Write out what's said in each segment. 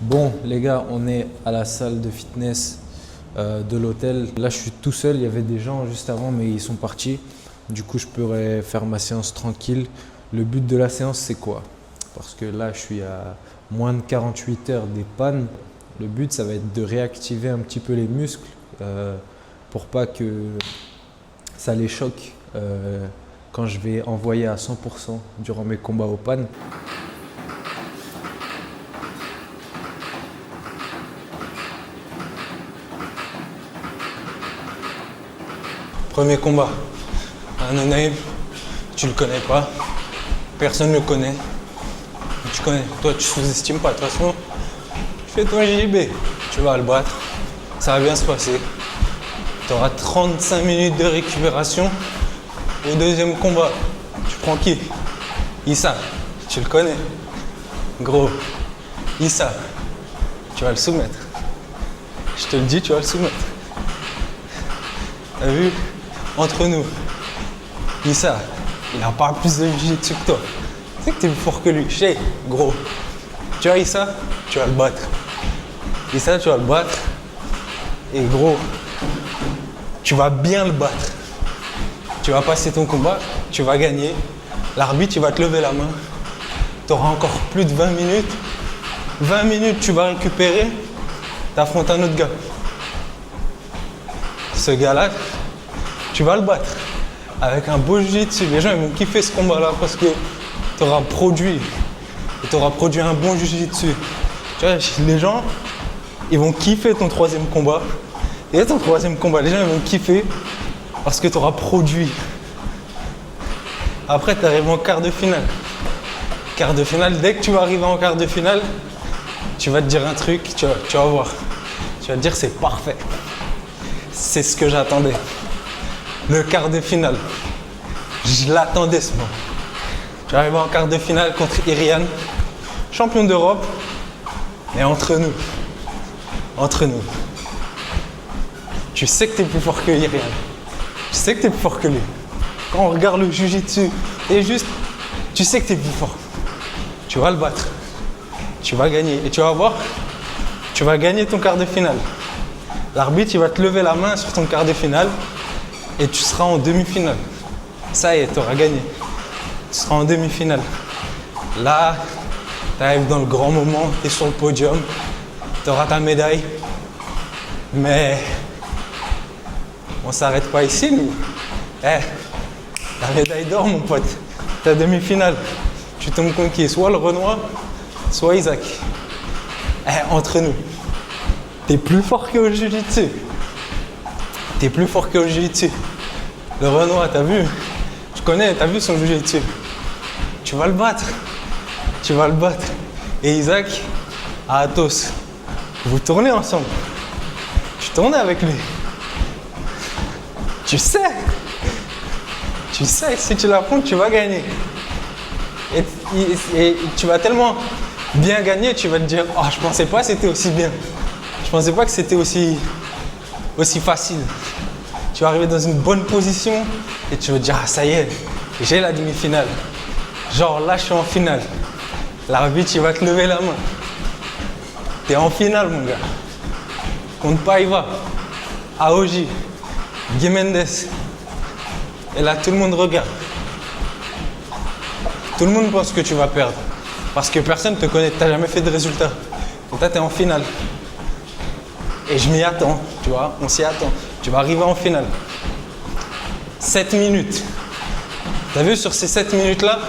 Bon, les gars, on est à la salle de fitness de l'hôtel. Là, je suis tout seul. Il y avait des gens juste avant, mais ils sont partis. Du coup, je pourrais faire ma séance tranquille. Le but de la séance, c'est quoi? Parce que là, je suis à moins de 48 heures des pannes. Le but, ça va être de réactiver un petit peu les muscles pour pas que ça les choque quand je vais envoyer à 100% durant mes combats aux pannes. Premier combat, un no-name, tu le connais pas, personne ne le connaît. Tu connais, toi tu sous-estimes pas, de toute façon, tu fais ton JJB, tu vas le battre, ça va bien se passer. Tu auras 35 minutes de récupération. Au deuxième combat, tu prends qui? Issa, tu le connais. Gros, Issa, tu vas le soumettre. Je te le dis, tu vas le soumettre. T'as vu? Entre nous, Issa, il a pas plus de jiu-jitsu que toi. Tu sais que t'es plus fort que lui. Chez, gros, tu vois Issa, tu vas le battre. Issa, tu vas le battre. Et gros, tu vas bien le battre. Tu vas passer ton combat, tu vas gagner. L'arbitre, il va te lever la main. Tu auras encore plus de 20 minutes. 20 minutes, tu vas récupérer. Tu affrontes un autre gars. Ce gars-là, tu vas le battre avec un beau jiu-jitsu. Les gens ils vont kiffer ce combat-là parce que tu auras produit. Tu auras produit un bon jiu-jitsu. Tu vois, les gens, ils vont kiffer ton troisième combat. Et ton troisième combat, les gens ils vont kiffer parce que tu auras produit. Après, tu arrives en quart de finale. Quart de finale, dès que tu vas arriver en quart de finale, tu vas te dire un truc, tu vas voir. Tu vas te dire c'est parfait. C'est ce que j'attendais. Le quart de finale. Je l'attendais ce moment. Tu arrives en quart de finale contre Irian, champion d'Europe. Et entre nous, tu sais que tu es plus fort que Irian. Tu sais que tu es plus fort que lui. Quand on regarde le jiu-jitsu, et juste, tu sais que tu es plus fort. Tu vas le battre. Tu vas gagner. Et tu vas voir, tu vas gagner ton quart de finale. L'arbitre, il va te lever la main sur ton quart de finale et tu seras en demi-finale. Ça y est, tu auras gagné. Tu seras en demi-finale. Là, tu arrives dans le grand moment, tu es sur le podium, tu auras ta médaille. Mais on ne s'arrête pas ici, nous. La médaille d'or, mon pote. Ta demi-finale. Tu tombes contre qui? Soit le Renoir, soit Isaac. Entre nous. T'es plus fort que au jiu-jitsu. T'es plus fort que au jiu-jitsu. Le Renoir, t'as vu? Tu connais, t'as vu son jiu-jitsu. Tu vas le battre. Tu vas le battre. Et Isaac, à Athos, vous tournez ensemble. Tu tournes avec lui. Tu sais que si tu l'affrontes, tu vas gagner. Et tu vas tellement bien gagner, tu vas te dire, oh, je pensais pas que c'était aussi bien. Je pensais pas que c'était aussi facile. Tu vas arriver dans une bonne position et tu vas te dire, ah ça y est, j'ai la demi-finale. Genre là, je suis en finale. L'arbitre, il va te lever la main. T'es en finale, mon gars. Contre Paiva, Aoji, Guy Mendes. Et là, tout le monde regarde. Tout le monde pense que tu vas perdre. Parce que personne ne te connaît, tu n'as jamais fait de résultat. Et toi, tu es en finale. Et je m'y attends, tu vois, on s'y attend. Tu vas arriver en finale. 7 minutes. Tu as vu sur ces 7 minutes-là,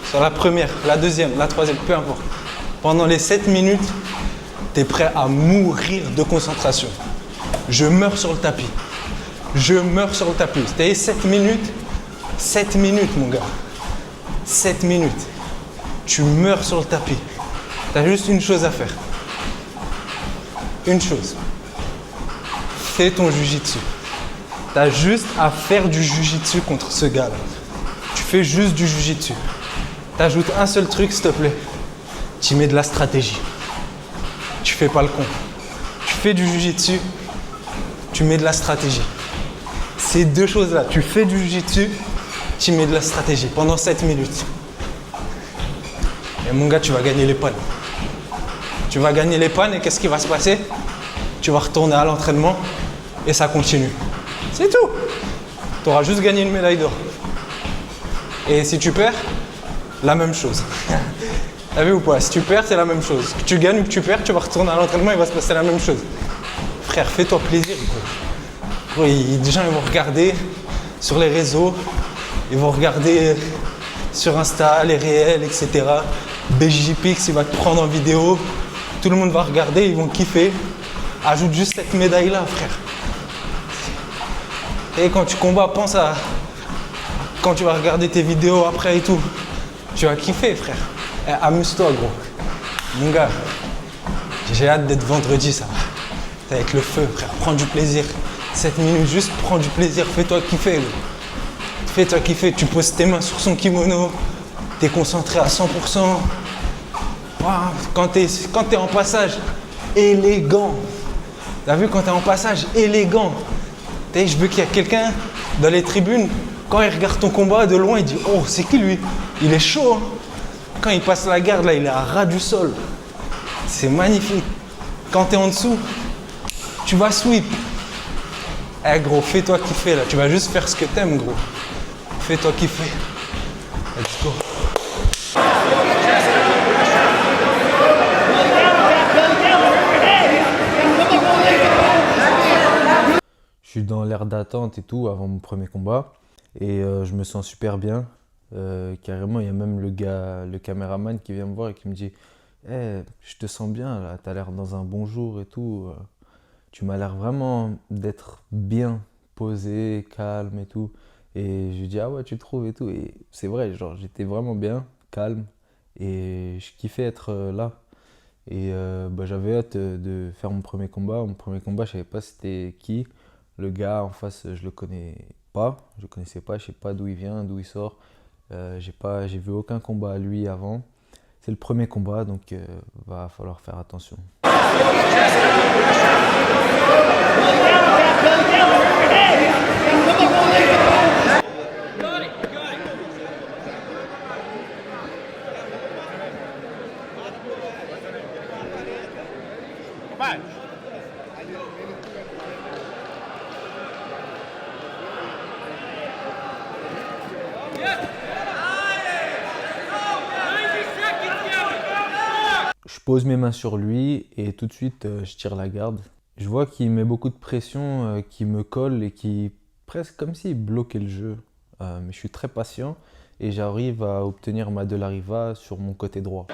sur la première, la deuxième, la troisième, peu importe. Pendant les 7 minutes, tu es prêt à mourir de concentration. Je meurs sur le tapis. Je meurs sur le tapis. C'était 7 minutes. 7 minutes, mon gars. 7 minutes. Tu meurs sur le tapis. Tu as juste une chose à faire. Une chose. Fais ton jiu-jitsu. Tu as juste à faire du jiu-jitsu contre ce gars-là. Tu fais juste du jiu-jitsu. Tu ajoutes un seul truc, s'il te plaît. Tu mets de la stratégie. Tu fais pas le con. Tu fais du jiu-jitsu. Tu mets de la stratégie. Ces deux choses-là. Tu fais du jiu-jitsu. Tu mets de la stratégie pendant 7 minutes. Et mon gars, tu vas gagner les pannes. Tu vas gagner les pannes et qu'est-ce qui va se passer? Tu vas retourner à l'entraînement et ça continue. C'est tout. Tu auras juste gagné une médaille d'or. Et si tu perds, la même chose. T'as vu ou pas? Si tu perds, c'est la même chose. Que tu gagnes ou que tu perds, tu vas retourner à l'entraînement, il va se passer la même chose. Frère, fais-toi plaisir. Gros, des gens ils vont regarder sur les réseaux, ils vont regarder sur Insta, les réels, etc. BJPix, il va te prendre en vidéo. Tout le monde va regarder, ils vont kiffer. Ajoute juste cette médaille-là, frère. Et quand tu combats, pense à... Quand tu vas regarder tes vidéos après et tout, tu vas kiffer, frère. Et amuse-toi, gros. Mon gars, j'ai hâte d'être vendredi, ça va. Ça va être le feu, frère. Prends du plaisir. 7 minutes, juste prends du plaisir. Fais-toi kiffer, gros. Fais-toi kiffer. Tu poses tes mains sur son kimono. T'es concentré à 100%. Wow. Quand t'es en passage, élégant. T'as vu, quand t'es en passage, élégant. Je veux qu'il y ait quelqu'un dans les tribunes, quand il regarde ton combat de loin, il dit « Oh, c'est qui lui? Il est chaud, hein ?» Quand il passe la garde, là, il est à ras du sol. C'est magnifique. Quand t'es en dessous, tu vas sweep. Eh gros, fais-toi kiffer là. Tu vas juste faire ce que t'aimes, gros. Fais-toi kiffer. Let's go. Je suis dans l'air d'attente et tout avant mon premier combat et je me sens super bien. Carrément, il y a même le caméraman qui vient me voir et qui me dit hey, je te sens bien là, t'as l'air dans un bon jour et tout. Tu m'as l'air vraiment d'être bien posé, calme et tout. Et je lui dis ah ouais, tu trouves et tout. Et c'est vrai, genre j'étais vraiment bien, calme et je kiffais être là. Et j'avais hâte de faire mon premier combat. Mon premier combat, je savais pas c'était qui. Le gars en face, je le connaissais pas, je sais pas d'où il vient, d'où il sort. J'ai vu aucun combat à lui avant. C'est le premier combat, donc va falloir faire attention. Je pose mes mains sur lui et tout de suite je tire la garde. Je vois qu'il met beaucoup de pression, qu'il me colle et qui presque comme s'il bloquait le jeu. Mais je suis très patient et j'arrive à obtenir ma de la riva sur mon côté droit.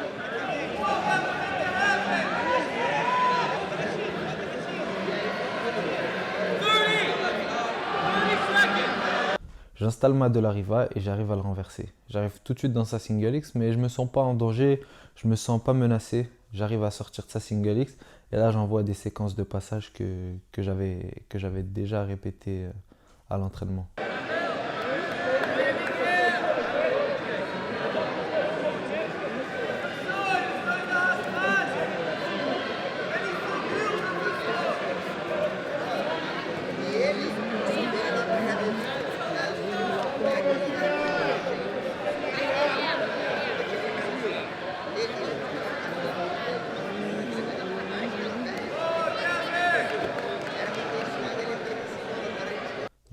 J'installe ma de la riva et j'arrive à le renverser. J'arrive tout de suite dans sa single X, mais je me sens pas en danger, je me sens pas menacé. J'arrive à sortir de sa single X et là j'envoie des séquences de passage que j'avais déjà répétées à l'entraînement.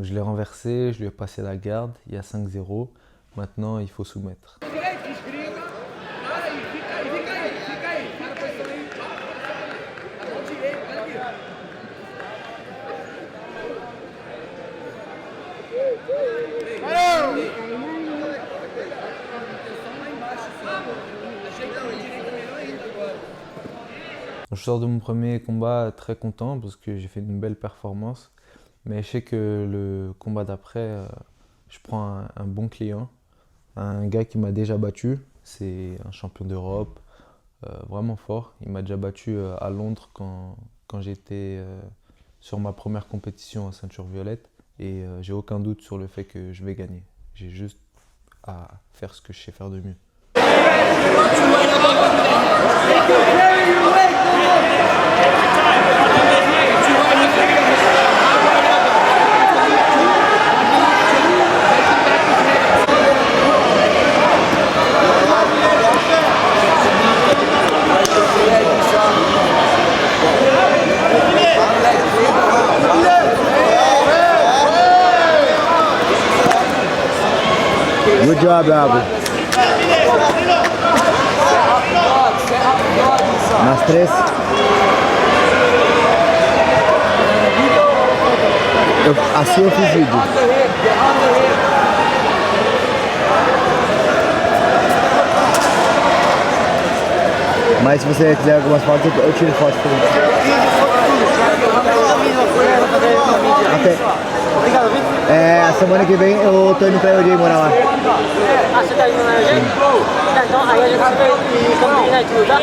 Je l'ai renversé, je lui ai passé la garde, il y a 5-0. Maintenant, il faut soumettre. Je sors de mon premier combat très content parce que j'ai fait une belle performance. Mais je sais que le combat d'après, je prends un bon client, un gars qui m'a déjà battu. C'est un champion d'Europe, vraiment fort. Il m'a déjà battu à Londres quand j'étais sur ma première compétition en ceinture violette. Et j'ai aucun doute sur le fait que je vais gagner. J'ai juste à faire ce que je sais faire de mieux. Good job, Bravo. Mais 3. Assim eu fiz vídeo. Mas se você quiser algumas fotos, eu tiro fotos pra você. Ok. Obrigado, Vitor. A semana que vem eu tô indo pra Eugênia morar lá. Ah, você tá indo na Eugênia? Tá, então aí a gente se vê e combina tudo, tá?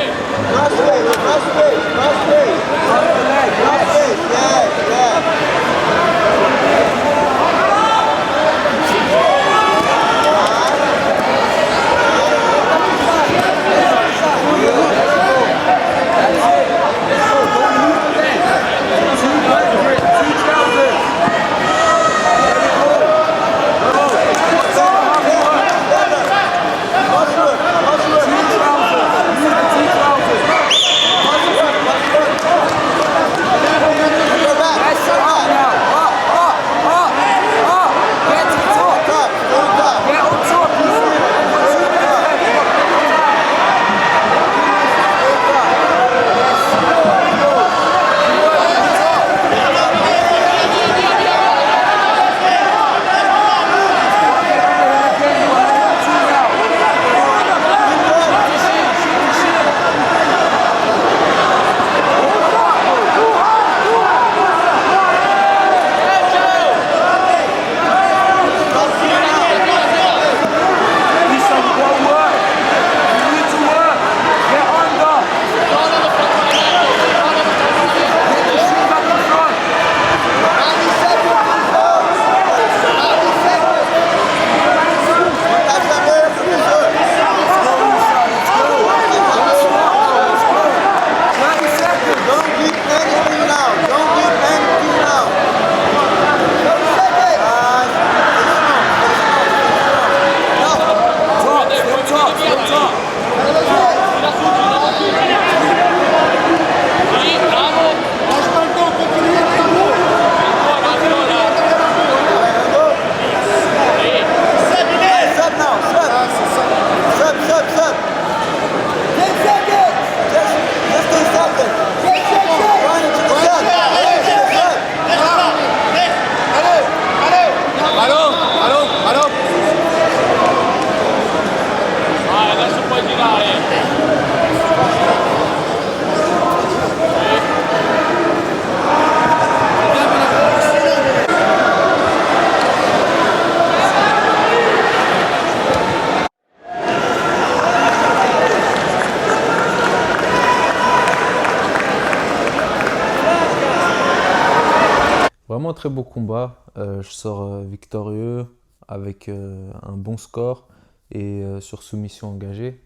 Vraiment très beau combat. Je sors victorieux avec un bon score et sur soumission engagée.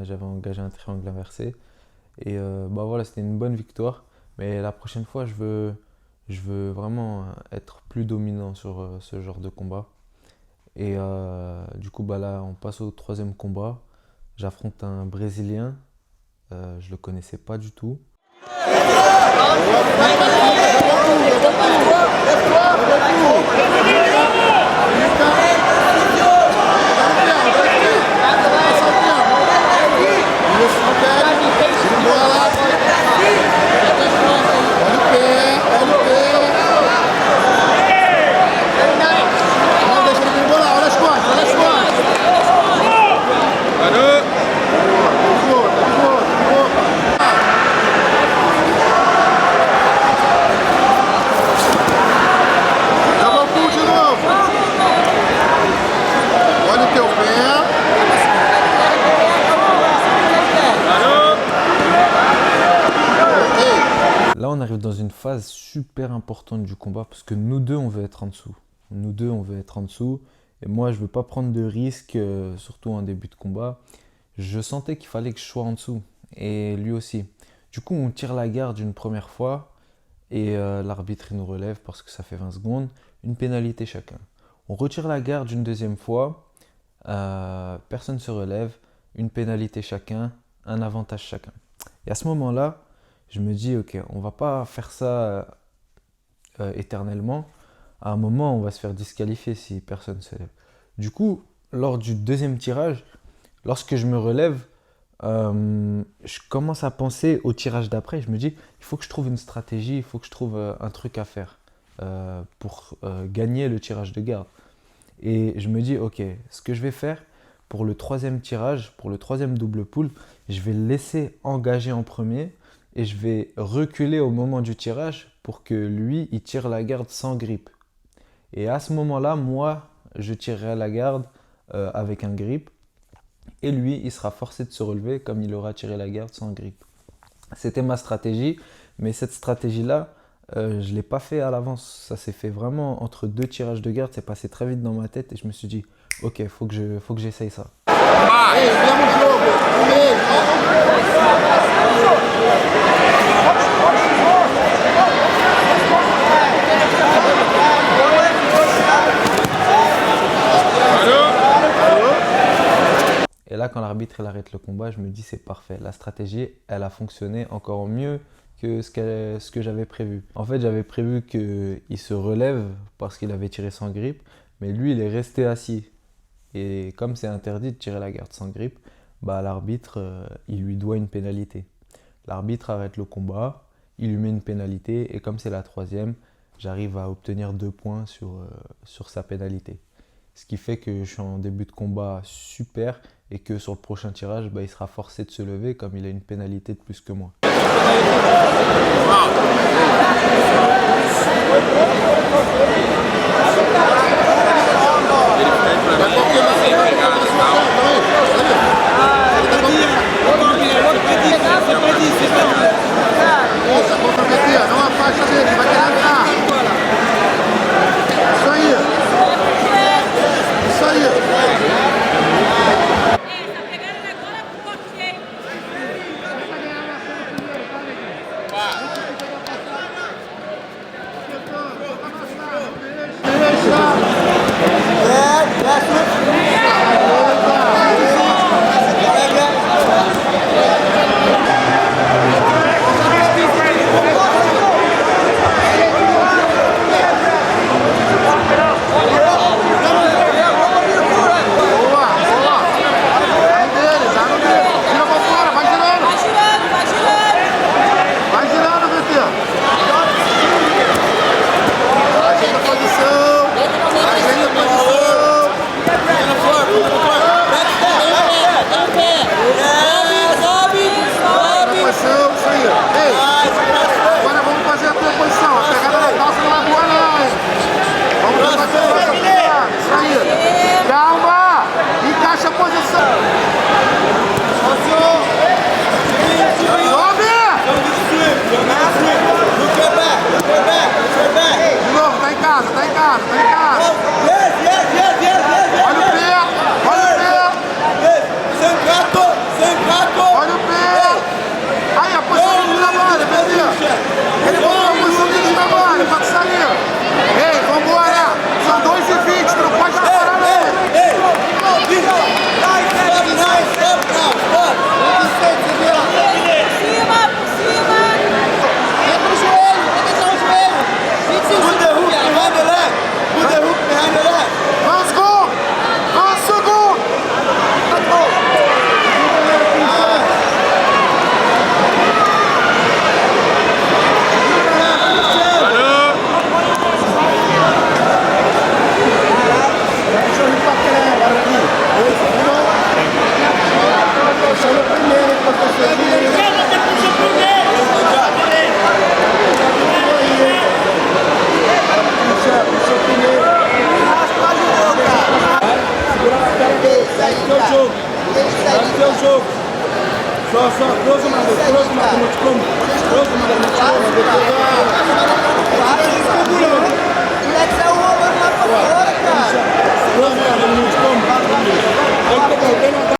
J'avais engagé un triangle inversé. Et bah voilà, c'était une bonne victoire. Mais la prochaine fois, je veux vraiment être plus dominant sur ce genre de combat. Et du coup, bah là, on passe au troisième combat. J'affronte un Brésilien. Je le connaissais pas du tout. Là, on arrive dans une phase super importante du combat parce que nous deux, on veut être en dessous. Nous deux, on veut être en dessous. Et moi, je veux pas prendre de risques, surtout en début de combat. Je sentais qu'il fallait que je sois en dessous. Et lui aussi. Du coup, on tire la garde une première fois. Et l'arbitre il nous relève parce que ça fait 20 secondes. Une pénalité chacun. On retire la garde une deuxième fois. Personne ne se relève. Une pénalité chacun. Un avantage chacun. Et à ce moment-là, je me dis, ok, on va pas faire ça éternellement. À un moment, on va se faire disqualifier si personne ne se lève. Du coup, lors du deuxième tirage, lorsque je me relève, je commence à penser au tirage d'après. Je me dis, il faut que je trouve une stratégie, il faut que je trouve un truc à faire pour gagner le tirage de garde. Et je me dis, ok, ce que je vais faire pour le troisième tirage, pour le troisième double pull, je vais le laisser engager en premier et je vais reculer au moment du tirage pour que lui, il tire la garde sans grip. Et à ce moment-là, moi, je tirerai la garde avec un grip. Et lui, il sera forcé de se relever comme il aura tiré la garde sans grip. C'était ma stratégie, mais cette stratégie-là, je ne l'ai pas fait à l'avance. Ça s'est fait vraiment entre deux tirages de garde. C'est passé très vite dans ma tête et je me suis dit, ok, faut que j'essaye ça. Et là, quand l'arbitre arrête le combat, je me dis c'est parfait. La stratégie, elle a fonctionné encore mieux que ce que j'avais prévu. En fait, j'avais prévu qu'il se relève parce qu'il avait tiré sans grip, mais lui, il est resté assis. Et comme c'est interdit de tirer la garde sans grip, bah, l'arbitre, il lui doit une pénalité. L'arbitre arrête le combat, il lui met une pénalité, et comme c'est la troisième, j'arrive à obtenir 2 points sur sa pénalité. Ce qui fait que je suis en début de combat super et que sur le prochain tirage, bah, il sera forcé de se lever comme il a une pénalité de plus que moi.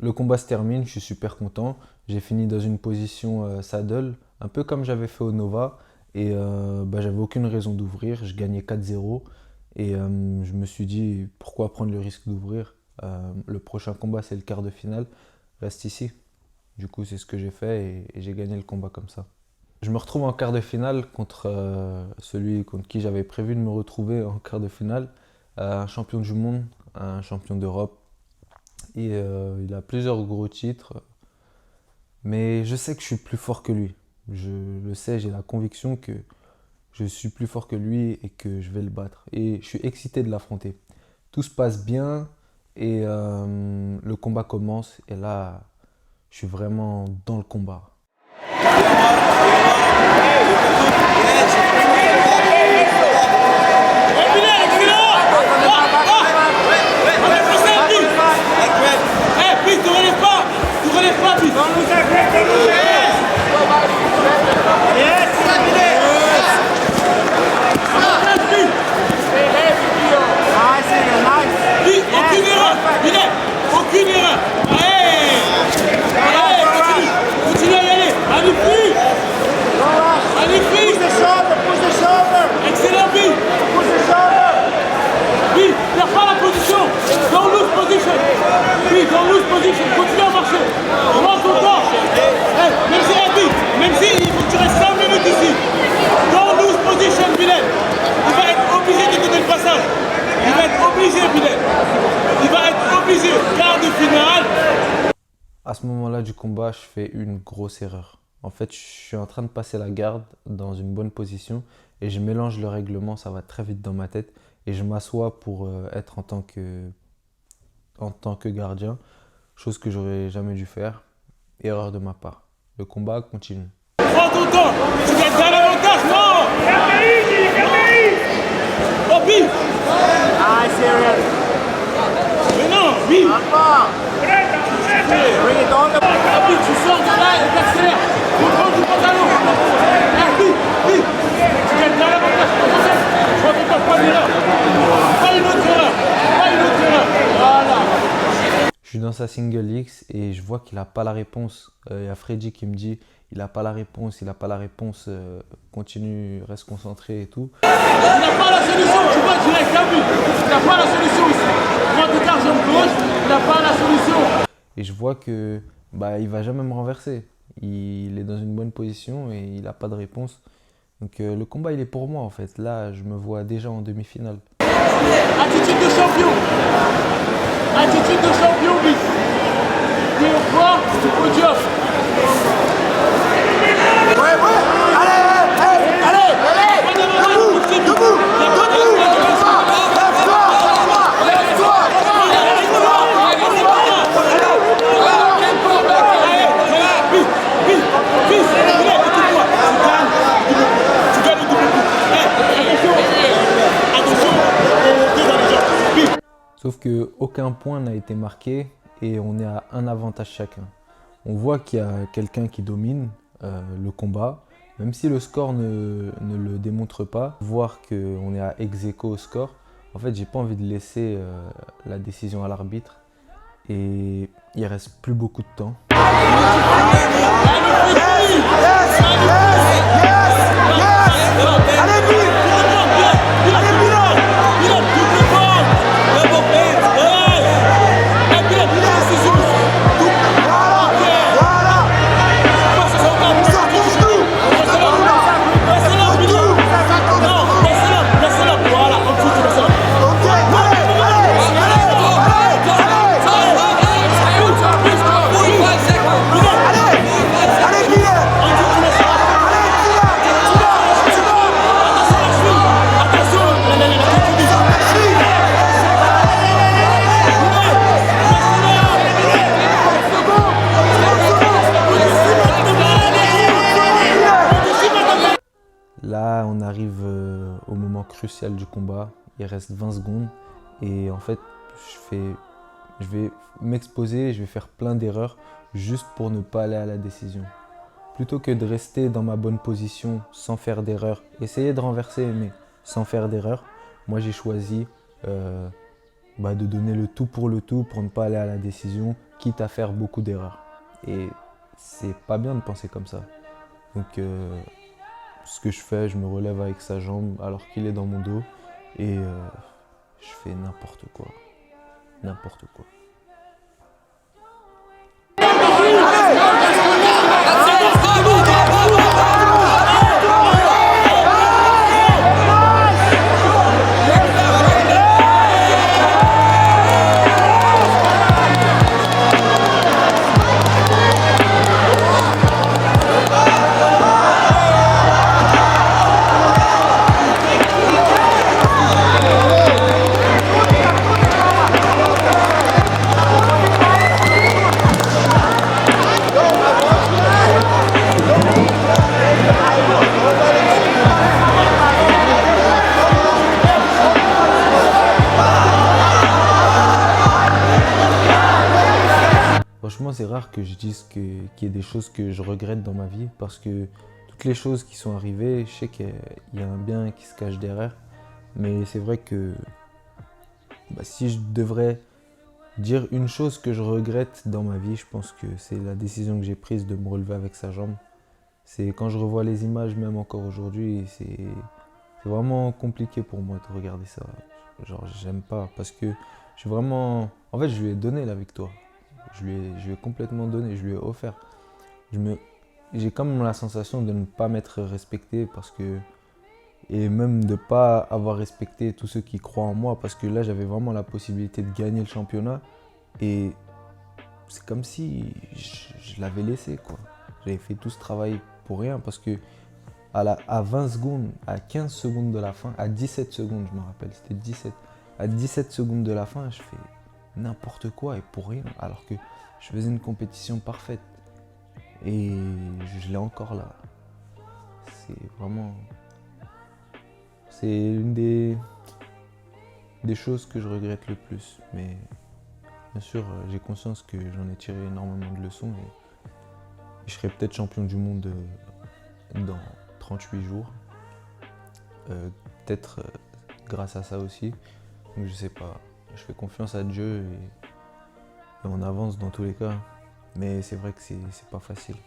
Le combat se termine, je suis super content. J'ai fini dans une position saddle, un peu comme j'avais fait au Nova. Et bah, j'avais aucune raison d'ouvrir, je gagnais 4-0. Et je me suis dit, pourquoi prendre le risque d'ouvrir? Le prochain combat, c'est le quart de finale, reste ici. Du coup, c'est ce que j'ai fait et j'ai gagné le combat comme ça. Je me retrouve en quart de finale contre celui contre qui j'avais prévu de me retrouver en quart de finale. Un champion du monde, un champion d'Europe. Et il a plusieurs gros titres. Mais je sais que je suis plus fort que lui. Je le sais, j'ai la conviction que je suis plus fort que lui et que je vais le battre. Et je suis excité de l'affronter. Tout se passe bien et le combat commence. Et là, je suis vraiment dans le combat. Aucune erreur. Continue à y aller. Magnifique. Excellent, Bi. Bi, perds pas la position. Don't lose position. Bi, don't lose position. Continue à marcher. Remonte ton corps. Même si il faut que tu restes 5 minutes ici. Don't lose position, Bilal. Il va être obligé de donner le passage. Il va être obligé, Bilal. Il va être obligé. Quart de finale. À ce moment-là du combat, je fais une grosse erreur. En fait, je suis en train de passer la garde dans une bonne position et je mélange le règlement, ça va très vite dans ma tête. Et je m'assois pour être en tant que gardien, chose que j'aurais jamais dû faire. Erreur de ma part. Le combat continue. Prends ton temps. Tu gagnes pas l'avantage, non. Oh, Bi. Mais non, Bi. Bi, tu sors de là et t'accélères. Contrôle du pantalon. Bi. Tu gagnes pas l'avantage. Je ne pas prendre l'erreur. Pas une autre erreur. Voilà. Je suis dans sa single X et je vois qu'il n'a pas la réponse. Il y a Freddy qui me dit il n'a pas la réponse, continue, reste concentré et tout. Il n'a pas la solution, tu vois direct, t'as vu. Il n'a pas la solution ici. Moi, de carte jambe gauche, il n'a pas la solution. Et je vois que il va jamais me renverser. Il est dans une bonne position et il n'a pas de réponse. Donc le combat il est pour moi en fait. Là je me vois déjà en demi-finale. Attitude de champion. Bi. Tu es au point du podium. Sauf que aucun point n'a été marqué et on est à un avantage chacun. On voit qu'il y a quelqu'un qui domine le combat, même si le score ne le démontre pas. Voir qu'on est à ex-aequo au score, en fait j'ai pas envie de laisser la décision à l'arbitre et il reste plus beaucoup de temps. Là, on arrive au moment crucial du combat. Il reste 20 secondes et en fait, je vais m'exposer, je vais faire plein d'erreurs juste pour ne pas aller à la décision. Plutôt que de rester dans ma bonne position sans faire d'erreur, essayer de renverser mais sans faire d'erreur, moi j'ai choisi de donner le tout pour ne pas aller à la décision, quitte à faire beaucoup d'erreurs. Et c'est pas bien de penser comme ça. Donc ce que je fais, je me relève avec sa jambe alors qu'il est dans mon dos et je fais n'importe quoi. N'importe quoi. c'est rare que je dise qu'il y ait des choses que je regrette dans ma vie parce que toutes les choses qui sont arrivées, je sais qu'il y a un bien qui se cache derrière. Mais c'est vrai que si je devrais dire une chose que je regrette dans ma vie, je pense que c'est la décision que j'ai prise de me relever avec sa jambe. C'est quand je revois les images, même encore aujourd'hui, c'est vraiment compliqué pour moi de regarder ça. Genre, j'aime pas parce que j'ai vraiment... En fait, je lui ai donné la victoire. Je lui ai complètement donné, je lui ai offert. J'ai quand même la sensation de ne pas m'être respecté parce que... Et même de ne pas avoir respecté tous ceux qui croient en moi parce que là, j'avais vraiment la possibilité de gagner le championnat. Et c'est comme si je l'avais laissé, quoi. J'avais fait tout ce travail pour rien parce que à 20 secondes, à 15 secondes de la fin, à 17 secondes, je me rappelle, c'était 17. À 17 secondes de la fin, je fais n'importe quoi et pour rien, alors que je faisais une compétition parfaite. Et je l'ai encore là. C'est vraiment... C'est une des choses que je regrette le plus. Mais bien sûr, j'ai conscience que j'en ai tiré énormément de leçons et je serai peut-être champion du monde dans 38 jours. Peut-être grâce à ça aussi. Donc je sais pas. Je fais confiance à Dieu et on avance dans tous les cas. Mais c'est vrai que c'est pas facile.